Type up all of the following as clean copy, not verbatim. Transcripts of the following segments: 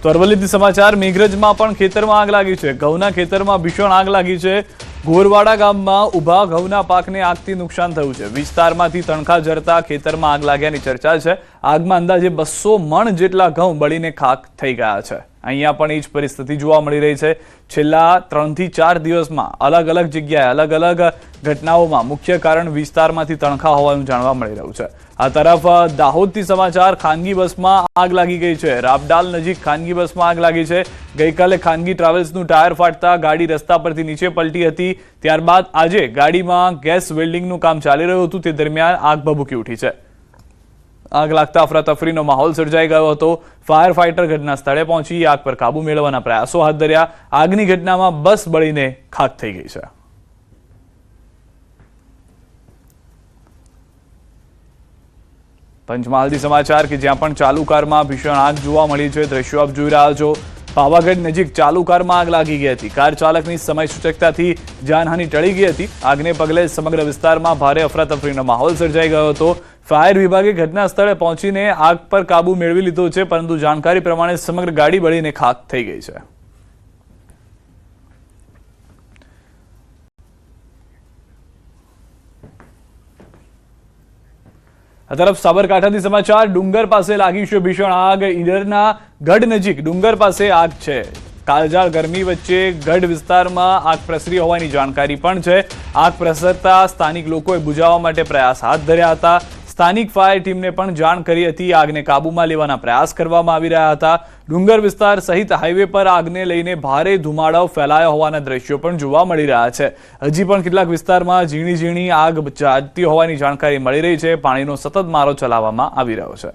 તો અરવલ્લીથી સમાચાર મેઘરજમાં પણ ખેતરમાં આગ લાગી છે। ઘઉંના ખેતરમાં ભીષણ આગ લાગી છે। ગોરવાડા ગામમાં ઊભા ઘઉંના પાકને આગથી નુકસાન થયું છે। વિસ્તારમાંથી તણખા જરતા ખેતરમાં આગ લાગ્યાની ચર્ચા છે। આગમાં અંદાજે 200 મણ જેટલા ઘઉં બળીને ખાખ થઈ ગયા છે। અહીંયા પણ એ જ પરિસ્થિતિ જોવા મળી રહી છે। છેલ્લા 3 થી 4 દિવસમાં અલગ અલગ જગ્યાએ અલગ અલગ ઘટનાઓમાં મુખ્ય કારણ વિસ્તારમાંથી તણખા હોવાનું જાણવા મળી રહ્યું છે। આ તરફ દાહોદથી સમાચાર ખાનગી બસમાં આગ લાગી ગઈ છે। રાપડાલ નજીક ખાનગી બસમાં આગ લાગી છે। ગઈકાલે ખાનગી ટ્રાવેલ્સનું ટાયર ફાટતા ગાડી રસ્તા પરથી નીચે પલટી હતી। ત્યારબાદ આજે ગાડીમાં ગેસ વેલ્ડિંગનું કામ ચાલી રહ્યું હતું, તે દરમિયાન આગ ભભૂકી ઉઠી છે। આગ લાગતા અફરાતફરીનો માહોલ સર્જાઈ ગયો હતો। ફાયર ફાઈટર ઘટના સ્થળે પહોંચી આગ પર કાબુ મેળવવાના પ્રયાસો હાથ ધર્યા। આગની ઘટનામાં બસ બળીને ખાખ થઈ ગઈ છે। પંચમહાલથી સમાચાર કે જ્યાં પણ ચાલુ કારમાં ભીષણ આગ જોવા મળી છે। દ્રશ્યો આપ જોઈ રહ્યા છો। પાવાગઢ નજીક ચાલુ કારમાં આગ લાગી ગઈ હતી। કાર ચાલકની સમય સૂચકતાથી જાનહાનિ ટળી ગઈ હતી। આગને પગલે સમગ્ર વિસ્તારમાં ભારે અફરાતફરીનો માહોલ સર્જાઈ ગયો હતો। ફાયર વિભાગે ઘટના સ્થળે પહોંચીને આગ પર કાબુ મેળવી લીધો છે, પરંતુ જાણકારી પ્રમાણે સમગ્ર ગાડી બળીને ખાખ થઈ ગઈ છે। આ તરફ સાબરકાંઠાથી સમાચાર ડુંગર પાસે લાગી છે ભીષણ આગ। ઈડરના ગઢ નજીક ડુંગર પાસે આગ છે। કાળઝાળ ગરમી વચ્ચે ગઢ વિસ્તારમાં આગ પ્રસરી હોવાની જાણકારી પણ છે। આગ પ્રસરતા સ્થાનિક લોકોએ બુઝાવવા માટે પ્રયાસ હાથ ધર્યા હતા। સ્થાનિક ફાયર ટીમને પણ જાણ કરી હતી। આગને કાબૂમાં લેવાના પ્રયાસ કરવામાં આવી રહ્યા હતા। ડુંગર વિસ્તાર સહિત હાઈવે પર આગને લઈને ભારે ધુમાડો ફેલાયો હોવાના દ્રશ્યો પણ જોવા મળી રહ્યા છે। હજી પણ કેટલાક વિસ્તારમાં ઝીણી ઝીણી આગ ચાલતી હોવાની જાણકારી મળી રહી છે। પાણીનો સતત મારો ચલાવવામાં આવી રહ્યો છે।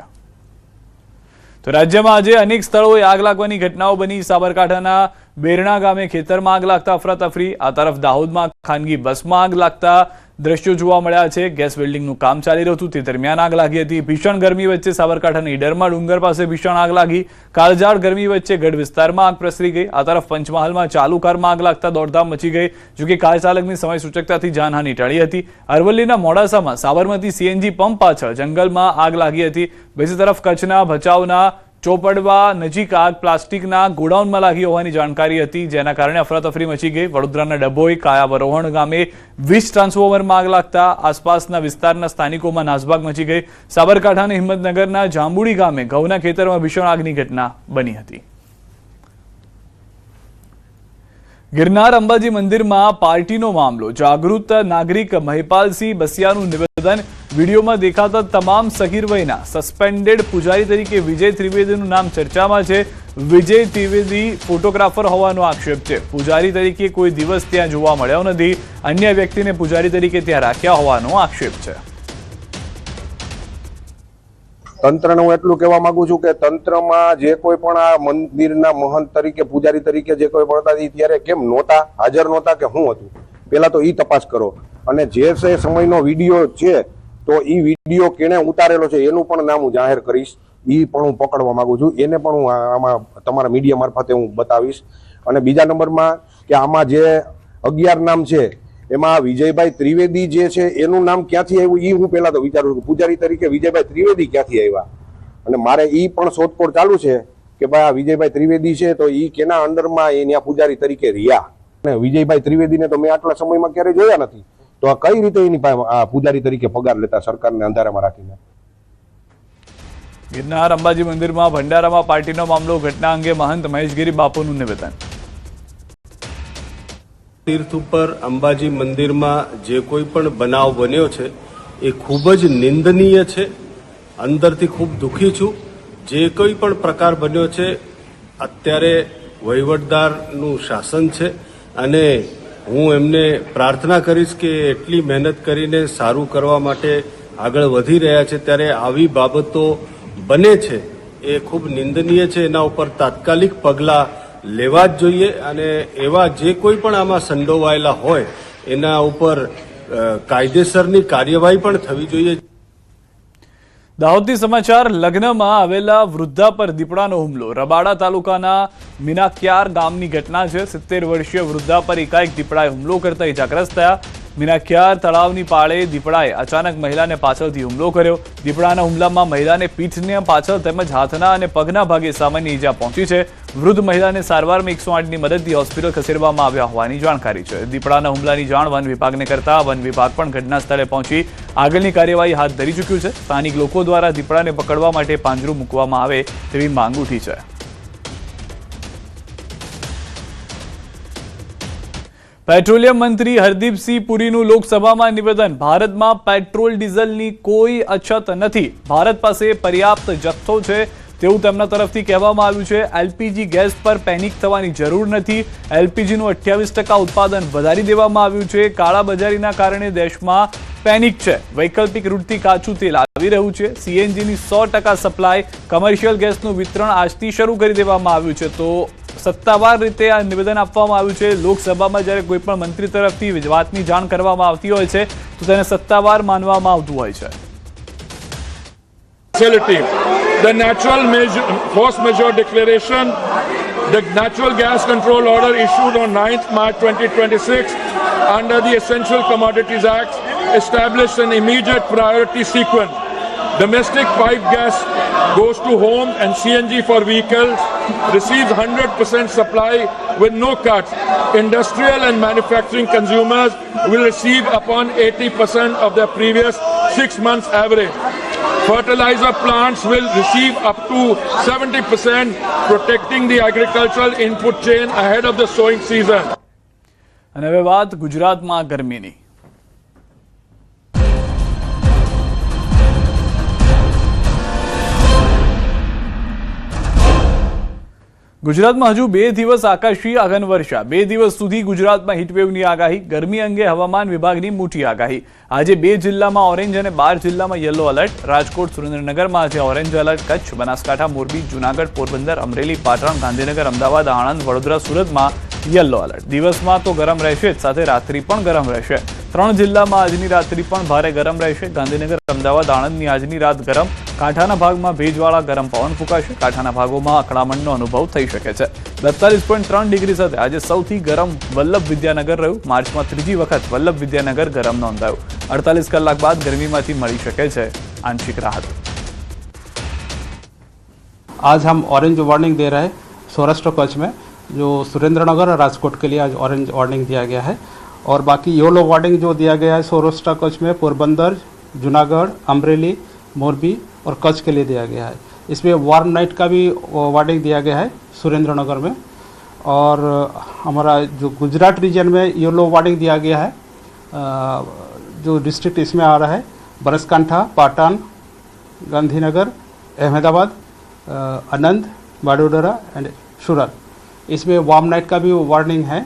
તો રાજ્યમાં આજે અનેક સ્થળોએ આગ લાગવાની ઘટનાઓ બની। સાબરકાંઠાના બેરણા ગામે ખેતરમાં આગ લાગતા અફરાતફરી। આ તરફ દાહોદમાં ખાનગી બસમાં આગ લાગતા દ્રશ્યો જોવા મળ્યા છે। ગેસ વેલ્ડિંગનું કામ ચાલી રહ્યું હતું, તે દરમિયાન આગ લાગી હતી। ભીષણ ગરમી વચ્ચે સાબરકાંઠાના ઈડરમાં ડુંગર પાસે ભીષણ આગ લાગી। કાળઝાળ ગરમી વચ્ચે ગઢ વિસ્તારમાં આગ પ્રસરી ગઈ। આ તરફ પંચમહાલમાં ચાલુ કારમાં આગ લાગતા દોડધામ મચી ગઈ, જોકે કાર ચાલકની સમય સૂચકતાથી જાનહાનિ ટળી હતી। અરવલ્લીના મોડાસામાં સાબરમતી સીએનજી પંપ પાછળ જંગલમાં આગ લાગી હતી। બીજી તરફ કચ્છના ભચાઉના ચોપડવા નજીક આગ પ્લાસ્ટિકના ગોડાઉનમાં લાગી હોવાની જાણકારી હતી, જેના કારણે અફરાતફરી મચી ગઈ। વડોદરાના ડભોઈ કાયાવરોહણ ગામે વીજ ટ્રાન્સફોર્મરમાં આગ લાગતા આસપાસના વિસ્તારના સ્થાનિકોમાં નાસભાગ મચી ગઈ। સાબરકાંઠાના હિંમતનગરના જાંબુડી ગામે ઘઉંના ખેતરમાં ભીષણ આગની ઘટના બની હતી। ગિરનાર અંબાજી મંદિરમાં પાર્ટીનો મામલો। જાગૃત નાગરિક મહિપાલસિંહ બસિયાનું નિવેદન। વિડીયોમાં દેખાતા તમામ સગીર વયના સસ્પેન્ડેડ પૂજારી તરીકે વિજય ત્રિવેદીનું નામ ચર્ચામાં છે। વિજય ત્રિવેદી ફોટોગ્રાફર હોવાનો આક્ષેપ છે। પૂજારી તરીકે કોઈ દિવસ ત્યાં જોવા મળ્યો નથી। અન્ય વ્યક્તિને પૂજારી તરીકે ત્યાં રાખ્યા હોવાનો આક્ષેપ છે। તંત્રને હું એટલું કહેવા માંગુ છું કે તંત્રમાં જે કોઈ પણ આ મંદિરના મહંત તરીકે પૂજારી તરીકે જે કોઈ પણ હતા ત્યારે કેમ નહોતા, હાજર નહોતા કે શું હતું, પહેલા તો એ તપાસ કરો। અને જે સમયનો વિડીયો છે તો એ વિડીયો કેણે ઉતારેલો છે એનું પણ નામ હું જાહેર કરીશ। એ પણ હું પકડવા માંગુ છું, એને પણ હું આમાં તમારા મીડિયા મારફતે હું બતાવીશ। અને બીજા નંબરમાં કે આમાં જે 11 નામ છે એમાં વિજયભાઈ ત્રિવેદી જે છે એનું નામ ક્યાંથી આવ્યું એ હું પહેલા તો વિચારું છું। પૂજારી તરીકે વિજયભાઈ ત્રિવેદી ક્યાંથી આવ્યા, અને મારે એ પણ શોધખોળ ચાલુ છે કે ભાઈ આ વિજયભાઈ ત્રિવેદી છે તો એ કેના અંડરમાં એ ત્યાં પૂજારી તરીકે રહ્યા। અને વિજયભાઈ ત્રિવેદીને તો મેં આટલા સમયમાં ક્યારેય જોયા નથી, તો આ કઈ રીતે એની પૂજારી તરીકે પગાર લેતા સરકારને અંધારામાં રાખીને। ગિરનાર અંબાજી મંદિરમાં ભંડારામાં પાર્ટીનો મામલો। ઘટના અંગે મહંત મહેશગીરી બાપુનું નિવેદન। તીર્થ ઉપર અંબાજી મંદિરમાં જે કોઈ પણ બનાવ બન્યો છે એ ખૂબ જ નિંદનીય છે। અંદરથી ખૂબ દુઃખી છું। જે કોઈ પણ પ્રકાર બન્યો છે અત્યારે વહીવટદારનું શાસન છે, અને હું એમને પ્રાર્થના કરીશ કે એટલી મહેનત કરીને સારું કરવા માટે આગળ વધી રહ્યા છે, ત્યારે આવી બાબતો બને છે એ ખૂબ નિંદનીય છે। એના ઉપર તાત્કાલિક પગલાં લેવા જ જોઈએ, અને એવા જે કોઈ પણ આમાં સંડોવાયેલા હોય એના ઉપર કાયદેસરની કાર્યવાહી પણ થવી જોઈએ। દાહોદથી સમાચાર। લગ્નમાં આવેલા વૃદ્ધા પર દીપડાનો હુમલો। રબાડા તાલુકાના મીનાક્યાર ગામની ઘટના છે। 70 વર્ષીય વૃદ્ધા પર એકાએક દીપડાએ હુમલો કરતા ઇજાગ્રસ્ત થયા। મીનાખ્યાર તળાવની પાળે દીપડાએ અચાનક મહિલાને પાછળથી હુમલો કર્યો. દીપડાના હુમલામાં મહિલાને પીઠને પાછળ તેમજ હાથના અને પગના ભાગે સામાન્ય ઈજા પહોંચી છે. વૃદ્ધ મહિલાને સારવારમાં 108ની મદદથી હોસ્પિટલ ખસેડવામાં આવ્યા હોવાની જાણકારી છે. દીપડાના હુમલાની જાણ વન વિભાગને કરતા વન વિભાગ પણ ઘટના સ્થળે પહોંચી આગળની કાર્યવાહી હાથ ધરી ચૂક્યું છે. સ્થાનિક લોકો દ્વારા દીપડાને પકડવા માટે પાંજરું મૂકવામાં આવે તેવી માંગ ઉઠી છે. પેટ્રોલિયમ મંત્રી હરદીપસિંહ પુરીનું લોકસભામાં નિવેદન. ભારતમાં પેટ્રોલ ડીઝલની કોઈ અછત નથી. ભારત પાસે પર્યાપ્ત જથ્થો છે તેવું તેમના તરફથી કહેવામાં આવ્યું છે. એલપીજી ગેસ પર પેનિક થવાની જરૂર નથી. એલપીજીનું 28% ઉત્પાદન વધારી દેવામાં આવ્યું છે. કાળાબજારીના કારણે દેશમાં પેનિક છે. વૈકલ્પિક રૂટથી કાચું તેલ આવી રહ્યું છે. સીએનજીની 100% સપ્લાય, કમર્શિયલ ગેસનું વિતરણ આજથી શરૂ કરી દેવામાં આવ્યું છે. તો સત્તાવાર રીતે આ નિવેદન આપવામાં આવ્યું છે. લોકસભામાં જ્યારે કોઈ પણ મંત્રી તરફથી વાતની જાણ કરવામાં આવતી હોય છે તો તેને સત્તાવાર માનવામાં આવતું હોય છે. The natural force majeure declaration, the natural gas control order issued on 9th March 2026 under the Essential Commodities Act established an immediate priority sequence. Domestic pipe gas goes to home and CNG for vehicles receives 100% supply with no cuts. Industrial and manufacturing consumers will receive upon 80% of their previous 6 months average. Fertilizer plants will receive up to 70%, protecting the agricultural input chain ahead of the sowing season. અને હવે વાત ગુજરાતમાં ગરમીની. ગુજરાતમાં હજુ 2 દિવસ આકાશી અગનવર્ષા. 2 દિવસ સુધી ગુજરાતમાં હીટવેવની આગાહી. ગરમી અંગે હવામાન વિભાગની મોટી આગાહી. આજે 2 જિલ્લામાં ઓરેન્જ અને 12 જિલ્લામાં યલો એલર્ટ. રાજકોટ, સુરેન્દ્રનગરમાં આજે ઓરેન્જ એલર્ટ. કચ્છ, બનાસકાંઠા, મોરબી, જૂનાગઢ, પોરબંદર, અમરેલી, પાટણ, ગાંધીનગર, અમદાવાદ, આણંદ, વડોદરા, સુરતમાં યલો એલર્ટ. દિવસમાં તો ગરમ રહેશે જ, સાથે રાત્રિ પણ ગરમ રહેશે. 3 જિલ્લામાં આજની રાત્રિ પણ ભારે ગરમ રહેશે. ગાંધીનગર, અમદાવાદ, આણંદની આજની રાત ગરમ. કાંઠાના ભાગમાં ભેજવાળા ગરમ પવન ફૂંકાશે. કાંઠાના ભાગોમાં અકળામણનો અનુભવ થઈ શકે છે. 42.3 ડિગ્રી સાથે આજે સૌથી ગરમ વલ્લભ વિદ્યાનગર રહ્યું. માર્ચમાં ત્રીજી વખત વલ્લભ વિદ્યાનગર ગરમ નોંધાયું. 48 કલાક બાદ ગરમીમાંથી મળી શકે છે આંશિક રાહત. आज हम ऑरेंज वार्निंग दे रहे हैं सौराष्ट्र कच्छ में, जो सुरेंद्रनगर और राजकोट के लिए आज ऑरेंज वार्निंग दिया गया है. और बाकी येलो वार्निंग जो दिया गया है सौराष्ट्र कच्छ में पोरबंदर, जूनागढ़, अमरेली, मोरबी और कच्छ के लिए दिया गया है. इसमें वार्म नाइट का भी वार्निंग दिया गया है सुरेंद्रनगर में. और हमारा जो गुजरात रीजन में येलो वार्निंग दिया गया है, जो डिस्ट्रिक्ट इसमें आ रहा है बनासकांठा, पाटन, गांधीनगर, अहमदाबाद, आनंद, वडोदरा एंड सूरत. इसमें वार्म नाइट का भी वार्निंग है.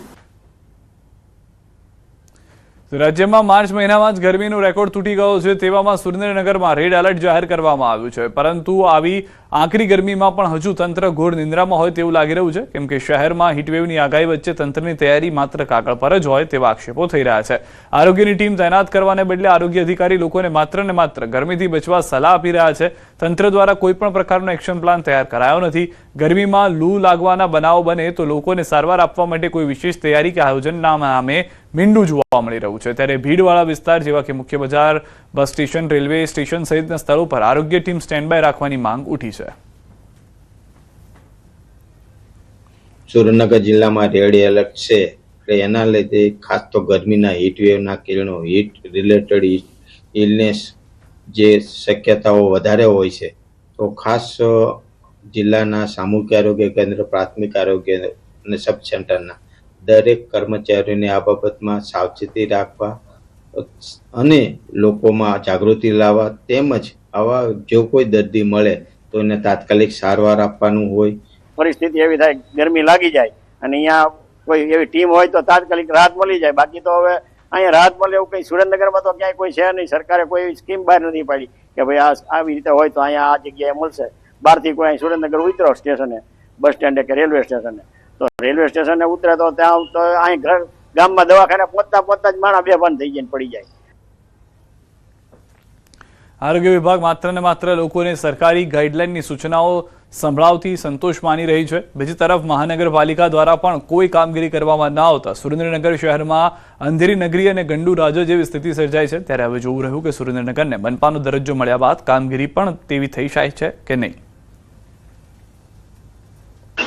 રાજ્યમાં માર્ચ મહિનામાં જ ગરમીનો રેકોર્ડ તૂટી ગયો છે. તેવામાં સુરેન્દ્રનગરમાં રેડ એલર્ટ જાહેર કરવામાં આવ્યું છે. પરંતુ આવી આકરી ગરમીમાં પણ હજુ તંત્ર ઘોર નિંદ્રામાં હોય તેવું લાગી રહ્યું છે. કેમ કે શહેરમાં હીટવેવની આગાહી વચ્ચે તંત્રની તૈયારી માત્ર કાગળ પર જ હોય તેવા આક્ષેપો થઈ રહ્યા છે. આરોગ્યની ટીમ તૈનાત કરવાને બદલે આરોગ્ય અધિકારી લોકોને માત્ર ને માત્ર ગરમીથી બચવા સલાહ આપી રહ્યા છે. તંત્ર દ્વારા કોઈ પણ પ્રકારનો એક્શન પ્લાન તૈયાર કરાયો નથી. ગરમીમાં લૂ લાગવાના બનાવો બને તો લોકોને સારવાર આપવા માટે કોઈ વિશેષ તૈયારી કે આયોજનના નામે મીંડું જોવા મળી રહ્યું છે. ત્યારે ભીડવાળા વિસ્તાર જેવા કે મુખ્ય બજાર, બસ સ્ટેશન, રેલવે સ્ટેશન સહિતના સ્થળો પર આરોગ્ય ટીમ સ્ટેન્ડ બાય રાખવાની માંગ ઉઠી છે. સુરેન્દ્રનગર જિલ્લામાં રેડ એલર્ટ છે એટલે એના લીધે ખાસ તો ગરમીના હીટવેવના કિરણો, હીટ રિલેટેડ ઇલનેસ જે શક્યતાઓ વધારે હોય છે, તો ખાસ જિલ્લાના સામૂહિક આરોગ્ય કેન્દ્ર, પ્રાથમિક આરોગ્ય અને સબ સેન્ટરના દરેક કર્મચારીઓને આ બાબતમાં સાવચેતી રાખવા અને લોકોમાં જાગૃતિ લાવવા, તેમજ આવા જો કોઈ દર્દી મળે તો એને તાત્કાલિક સારવાર આપવાનું હોય. પરિસ્થિતિ એવી થાય, ગરમી લાગી જાય અને અહીંયા કોઈ એવી ટીમ હોય તો તાત્કાલિક રાહત મળી જાય. બાકી તો હવે અહીંયા રાહત મળે એવું કંઈ સુરેન્દ્રનગરમાં તો ક્યાંય કોઈ છે નહીં. સરકારે કોઈ એવી સ્કીમ બહાર નથી પાડી કે ભાઈ આવી રીતે હોય તો અહીંયા આ જગ્યાએ મળશે. બહારથી કોઈ અહીં સુરેન્દ્રનગર ઉતરો સ્ટેશને, બસ સ્ટેન્ડે કે રેલવે સ્ટેશને, તો રેલવે સ્ટેશને ઉતરે તો ત્યાં તો અહીં ગામમાં દવાખાને પહોંચતા જ માણસ બેભાન થઈ જાય પડી જાય. આરોગ્ય વિભાગ માત્ર ને માત્ર લોકોને સરકારી ગાઈડલાઈનની સૂચનાઓ સંભળાવતી સંતોષ માની રહી છે. બીજી તરફ મહાનગરપાલિકા દ્વારા પણ કોઈ કામગીરી કરવામાં ન આવતા સુરેન્દ્રનગર શહેરમાં અંધેરી નગરી અને ગંડુ રાજો જેવી સ્થિતિ સર્જાઈ છે. ત્યારે હવે જોવું રહ્યું કે સુરેન્દ્રનગરને મનપાનો દરજ્જો મળ્યા બાદ કામગીરી પણ તેવી થઈ જાય છે કે નહીં.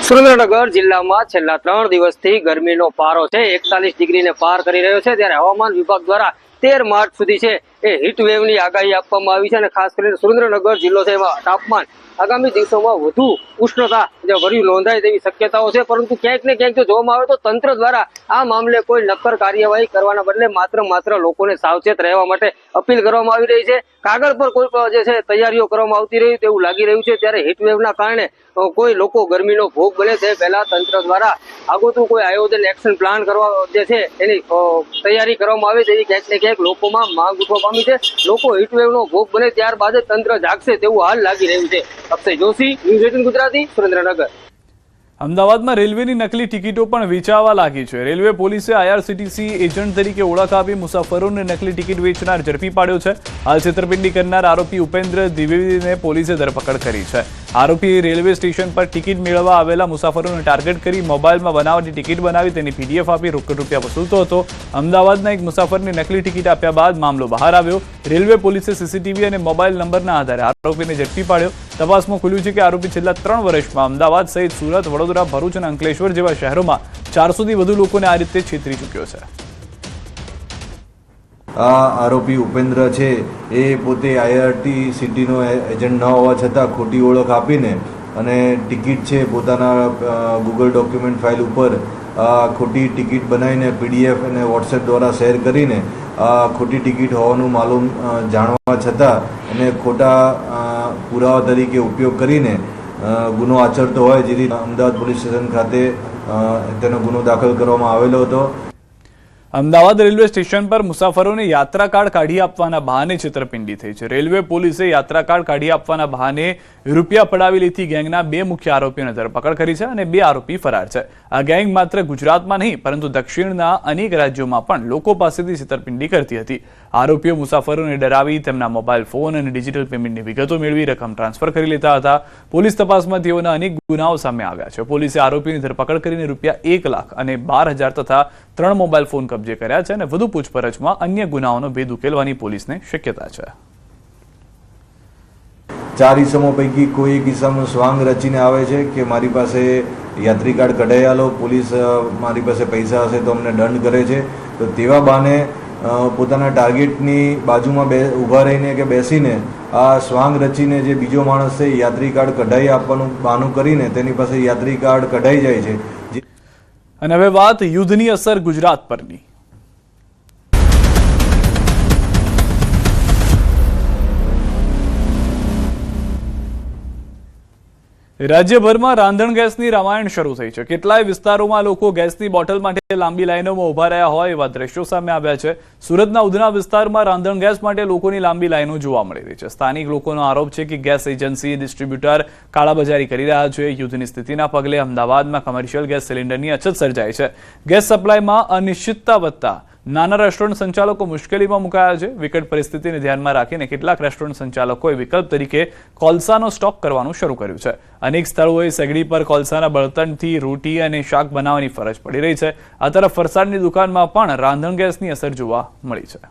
સુરેન્દ્રનગર જિલ્લામાં છેલ્લા 3 દિવસથી ગરમીનો પારો છે 41 ડિગ્રીને પાર કરી રહ્યો છે. ત્યારે હવામાન વિભાગ દ્વારા 13 માર્ચ સુધી છે એ હીટ વેવની આગાહી આપવામાં આવી છે અને ખાસ કરીને સુરેન્દ્રનગર જિલ્લો છે એમાં તાપમાન આગામી દિવસોમાં વધુ ઉષ્ણતા ભર્યું નોંધાય તેવી શક્યતાઓ છે. પરંતુ ક્યાંક ને ક્યાંક જો જોવામાં આવે તો તંત્ર દ્વારા આ મામલે કોઈ નક્કર કાર્યવાહી કરવાના બદલે માત્ર લોકોને સાવચેત રહેવા માટે અપીલ કરવામાં આવી રહી છે. કાગળ પર કોઈ જે છે તૈયારીઓ કરવામાં આવતી રહી તેવું લાગી રહ્યું છે. ત્યારે હીટવેવના કારણે કોઈ લોકો ગરમીનો ભોગ બને તે પહેલા તંત્ર દ્વારા આગોતરું કોઈ આયોજન એક્શન પ્લાન કરવા જે છે એની તૈયારી કરવામાં આવે તેવી ક્યાંક ને ક્યાંક લોકોમાં માંગ ઉઠવા પામી છે. લોકો હીટવેવનો ભોગ બને ત્યારબાદ જ તંત્ર જાગશે તેવું હાલ લાગી રહ્યું છે. અક્ષય જોશી, ન્યૂઝ 18 ગુજરાતી, સુરેન્દ્રનગર. અમદાવાદમાં રેલવેની નકલી ટિકિટો પણ વેચાવા લાગી છે. રેલવે પોલીસે IRCTC એજન્ટ તરીકે ઓળખ આપી મુસાફરોને નકલી ટિકિટ વેચનાર ઝડપી પાડ્યો છે. હાલ છેતરપિંડી કરનાર આરોપી ઉપેન્દ્ર દ્વિવેદીને પોલીસે ધરપકડ કરી છે. આરોપીએ રેલવે સ્ટેશન પર ટિકિટ મેળવવા આવેલા મુસાફરોને ટાર્ગેટ કરી મોબાઈલમાં બનાવટી ટિકિટ બનાવી તેની PDF આપી રોકડ રૂપિયા વસૂલતો હતો. અમદાવાદના એક મુસાફરને નકલી ટિકિટ આપ્યા બાદ મામલો બહાર આવ્યો. રેલવે પોલીસે CCTV અને મોબાઈલ નંબરના આધારે આરોપીને ઝડપી પાડ્યો. તપાસમાં ખુલ્યું છે કે આરોપી છેલ્લા 3 વર્ષમાં અમદાવાદ સહિત સુરત, વડોદરા, ભરૂચ અને અંકલેશ્વર જેવા શહેરોમાં 400 થી વધુ લોકોને આ રીતે છેતરી ચૂક્યો છે. આ આરોપી ઉપેન્દ્ર છે એ પોતે IRCTCનો એજન્ટ ન હોવા છતાં ખોટી ઓળખ આપીને અને ટિકિટ છે પોતાના ગૂગલ ડોક્યુમેન્ટ ફાઇલ ઉપર ખોટી ટિકિટ બનાવીને PDF અને WhatsApp દ્વારા શેર કરીને ખોટી ટિકિટ હોવાનું માલુમ જાણવા છતાં એને ખોટા પુરાવા તરીકે ઉપયોગ કરીને ગુનો આચરતો હોય, જેથી અમદાવાદ પોલીસ સ્ટેશન ખાતે તેનો ગુનો દાખલ કરવામાં આવેલો હતો. અમદાવાદ રેલવે સ્ટેશન પર મુસાફરોને યાત્રા કાર્ડ કાઢી આપવાના બહાને છેતરપિંડી થઈ છે. રેલવે પોલીસે યાત્રા કાર્ડ કાઢી આપવાના બહાને રૂપિયા પડાવી લેતી ગેંગના 2 મુખ્ય આરોપીઓને ધરપકડ કરી છે અને 2 આરોપી ફરાર છે. આ ગેંગ માત્ર ગુજરાતમાં નહીં પરંતુ દક્ષિણના અનેક રાજ્યોમાં પણ લોકો પાસેથી છેતરપિંડી કરતી હતી. આરોપીઓ મુસાફરોને ડરાવી તેમના મોબાઈલ ફોન અને ડિજિટલ પેમેન્ટની વિગતો મેળવી રકમ ટ્રાન્સફર કરી લેતા હતા. પોલીસ તપાસમાં તેઓના અનેક ગુનાઓ સામે આવ્યા છે. પોલીસે આરોપીની ધરપકડ કરીને રૂપિયા 1 લાખ અને 12,000 તથા 3 મોબાઈલ ફોન કબજે કર્યા છે અને વધુ પૂછપરછમાં અન્ય ગુનાઓનો ભેદ ઉકેલવાની પોલીસને શક્યતા છે. 4 ઇસમો પૈકી કોઈ એક ઇસમ સ્વાંગ રચીને આવે છે કે મારી પાસે યાત્રી કાર્ડ કઢાઈ આલો, પોલીસ મારી પાસે પૈસા હશે તો અમને દંડ કરે છે. તો તેવા બાને પોતાના ટાર્ગેટની બાજુમાં ઊભા રહીને કે બેસીને આ સ્વાંગ રચીને જે બીજો માણસ છે યાત્રી કાર્ડ કઢાઈ આપવાનું બહાનું કરીને તેની પાસે યાત્રી કાર્ડ કઢાઈ જાય છે. અને હવે વાત યુદ્ધની અસર ગુજરાત પરની. રાજ્યભરમાં રાંધણ ગેસની રામાયણ શરૂ થઈ છે. કેટલાય વિસ્તારોમાં લોકો ગેસની બોટલ માટે લાંબી લાઈનોમાં ઉભા રહ્યા હોય એવા દ્રશ્યો સામે આવ્યા છે. સુરતના ઉધના વિસ્તારમાં રાંધણ ગેસ માટે લોકોની લાંબી લાઈનો જોવા મળી રહી છે. સ્થાનિક લોકોનો આરોપ છે કે ગેસ એજન્સી ડિસ્ટ્રીબ્યુટર કાળાબજારી કરી રહ્યા છે. યુદ્ધની સ્થિતિના પગલે અમદાવાદમાં કમર્શિયલ ગેસ સિલિન્ડરની અછત સર્જાઈ છે. ગેસ સપ્લાયમાં અનિશ્ચિતતા વધતા નાના રેસ્ટોરન્ટ સંચાલકો મુશ્કેલીમાં મુકાયા છે. વિકટ પરિસ્થિતિને ધ્યાનમાં રાખીને કેટલાક રેસ્ટોરન્ટ સંચાલકોએ વિકલ્પ તરીકે કોલસાનો સ્ટોક કરવાનું શરૂ કર્યું છે. અનેક સ્થળોએ સગડી પર કોલસાના બળતણથી રોટી અને શાક બનાવવાની ફરજ પડી રહી છે. આ તરફ ફરસાણની દુકાનમાં પણ રાંધણ ગેસની અસર જોવા મળી છે.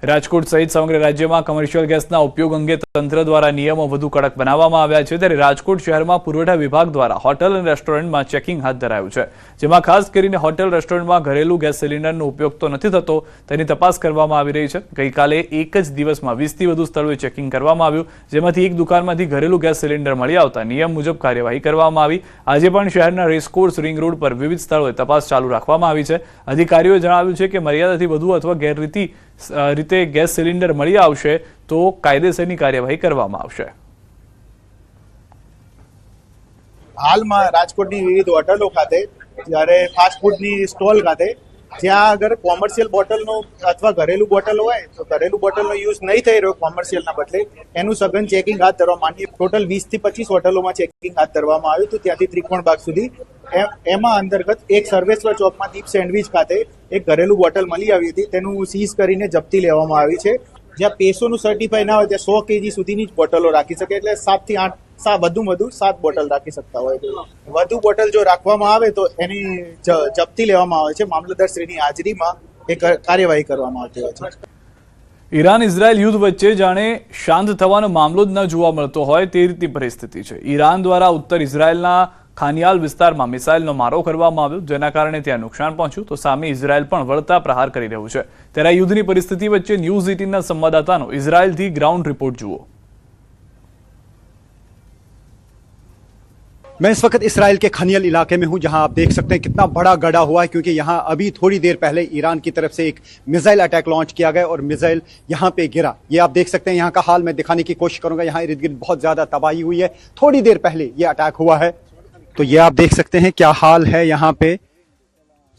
રાજકોટ સહિત સમગ્ર રાજ્યમાં કમર્શિયલ ગેસના ઉપયોગ અંગે તંત્ર દ્વારા નિયમો વધુ કડક બનાવવામાં આવ્યા છે. ત્યારે રાજકોટ શહેરમાં પુરવઠા વિભાગ દ્વારા હોટલ અને રેસ્ટોરન્ટમાં ચેકિંગ હાથ ધરાયું છે. જેમાં ખાસ કરીને હોટલ રેસ્ટોરન્ટમાં ઘરેલું ગેસ સિલિન્ડરનો ઉપયોગ તો નથી થતો તેની તપાસ કરવામાં આવી રહી છે. ગઈકાલે એક જ દિવસમાં 20 થી વધુ સ્થળોએ ચેકિંગ કરવામાં આવ્યું, જેમાંથી એક દુકાનમાંથી ઘરેલું ગેસ સિલિન્ડર મળી આવતા નિયમ મુજબ કાર્યવાહી કરવામાં આવી. આજે પણ શહેરના રેસકોર્સ રિંગ રોડ પર વિવિધ સ્થળોએ તપાસ ચાલુ રાખવામાં આવી છે. અધિકારીઓએ જણાવ્યું છે કે મર્યાદાથી વધુ અથવા ગેરરીતિ રીતે ગેસ સિલિન્ડર મળી આવશે તો કાયદેસરની કાર્યવાહી કરવામાં આવશે. હાલમાં રાજકોટની વિવિધ હોટલો ખાતે જ્યારે ફાસ્ટ ફૂડની સ્ટોલ ખાતે જ્યાં આગળ કોમર્શિયલ બોટલનો અથવા ઘરેલું બોટલ હોય તો ઘરેલું બોટલનો યુઝ નહીં થઈ રહ્યો કોમર્શિયલના બદલે એનું સઘન ચેકિંગ હાથ ધરવામાં આવ્યું. ટોટલ 20 થી 25 હોટલોમાં ચેકિંગ હાથ ધરવામાં આવ્યું હતું. ત્યાંથી ત્રિકોણબાગ સુધી એમાં અંતર્ગત એક સર્વેશ્વર ચોકમાં દીપ સેન્ડવિચ ખાતે એક ઘરેલું બોટલ મળી આવી હતી, તેનું સીઝ કરીને જપ્તી લેવામાં આવી છે. જ્યાં પેસોનું સર્ટિફાઈ ના હોય ત્યાં 100 kg સુધીની જ બોટલો રાખી શકે, એટલે 7 થી 8 વધુ 7 બોટલ રાખી શકતા હોય. વધુ બોટલ જો રાખવામાં આવે તો એની જપ્તી લેવામાં આવે છે. મામલતદારશ્રીની હાજરીમાં એક કાર્યવાહી કરવામાં આવતી હોય છે. ઈરાન ઇઝરાયલ યુદ્ધ વચ્ચે જાણે શાંત થવાનો મામલો જ ન જોવા મળતો હોય તે રીતની પરિસ્થિતિ છે. ઈરાન દ્વારા ઉત્તર ઇઝરાયલના ખાનિયાલ વિસ્તારમાં મિસાઇલનો મારો કરવામાં આવ્યો, જેના કારણે ત્યાં નુકસાન પહોંચ્યું, તો સામે ઇઝરાયલ પણ વળતા પ્રહાર કરી રહ્યું છે. ત્યારે આ યુદ્ધની પરિસ્થિતિ વચ્ચે ન્યૂઝ 18ના સંવાદદાતાનો ઇઝરાયલથી ગ્રાઉન્ડ રિપોર્ટ જુઓ. मैं इस वक्त इसराइल के खनियल इलाके में हूं, जहां आप देख सकते हैं कितना बड़ा गड़ा हुआ है, क्योंकि यहां अभी थोड़ी देर पहले ईरान की तरफ से एक मिसाइल अटैक लॉन्च किया गया और मिसाइल यहां पे गिरा. ये आप देख सकते हैं, यहां का हाल मैं दिखाने की कोशिश करूंगा. यहां इर्द गिर्द बहुत ज्यादा तबाही हुई है. थोड़ी देर पहले ये अटैक हुआ है, तो ये आप देख सकते हैं क्या हाल है यहाँ पे.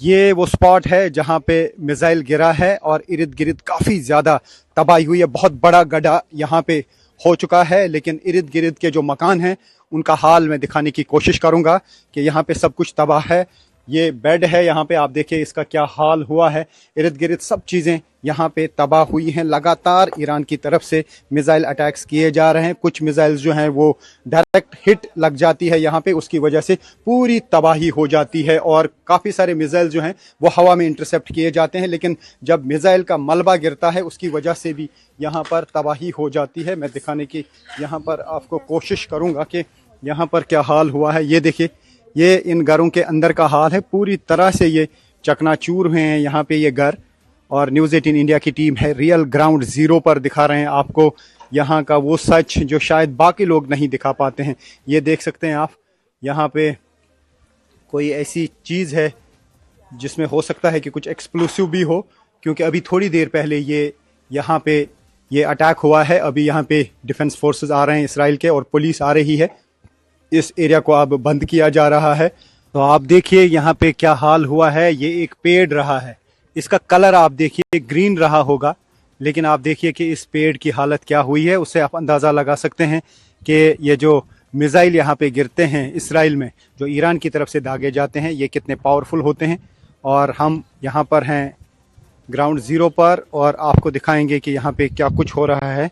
ये वो स्पॉट है जहाँ पे मिसाइल गिरा है और इर्द गिर्द काफी ज्यादा तबाही हुई है. बहुत बड़ा गड्ढा यहाँ पे हो चुका है, लेकिन इर्द गिर्द के जो मकान हैं उनका हाल मैं दिखाने की कोशिश करूंगा कि यहाँ पे सब कुछ तबाह है. ये बेड है, यहाँ पे आप देखिए इसका क्या हाल हुआ है. इर्द गिर्द सब चीज़ें यहाँ पे तबाह हुई हैं. लगातार ईरान की तरफ से मिसाइल अटैक्स किए जा रहे हैं. कुछ मिसाइल्स जो हैं वो डायरेक्ट हिट लग जाती है यहाँ पे, उसकी वजह से पूरी तबाही हो जाती है. और काफ़ी सारे मिसाइल जो हैं वो हवा में इंटरसेप्ट किए जाते हैं, लेकिन जब मिसाइल का मलबा गिरता है उसकी वजह से भी यहाँ पर तबाही हो जाती है. मैं दिखाने की यहाँ पर आपको कोशिश करूँगा कि यहाँ पर क्या हाल हुआ है. ये देखिए, ये इन घरों के अंदर का हाल है. पूरी तरह से ये चकनाचूर हुए हैं यहाँ पे ये घर. और न्यूज़ 18 इंडिया की टीम है रियल ग्राउंड ज़ीरो पर दिखा रहे हैं आपको यहाँ का वो सच जो शायद बाकी लोग नहीं दिखा पाते हैं. ये देख सकते हैं आप, यहाँ पे कोई ऐसी चीज़ है जिसमें हो सकता है कि कुछ एक्सप्लोसिव भी हो, क्योंकि अभी थोड़ी देर पहले ये यहाँ पे ये अटैक हुआ है. अभी यहाँ पे डिफेंस फोर्सेस आ रहे हैं इसराइल के और पुलिस आ रही है. इस एरिया को अब बंद किया जा रहा है. तो आप देखिए यहाँ पे क्या हाल हुआ है. ये एक पेड़ रहा है, इसका कलर आप देखिए ग्रीन रहा होगा, लेकिन आप देखिए कि इस पेड़ की हालत क्या हुई है. उससे आप अंदाज़ा लगा सकते हैं कि ये जो मिसाइल यहाँ पे गिरते हैं इसराइल में, जो ईरान की तरफ से दागे जाते हैं, ये कितने पावरफुल होते हैं. और हम यहाँ पर हैं ग्राउंड ज़ीरो पर और आपको दिखाएंगे कि यहाँ पे क्या कुछ हो रहा है.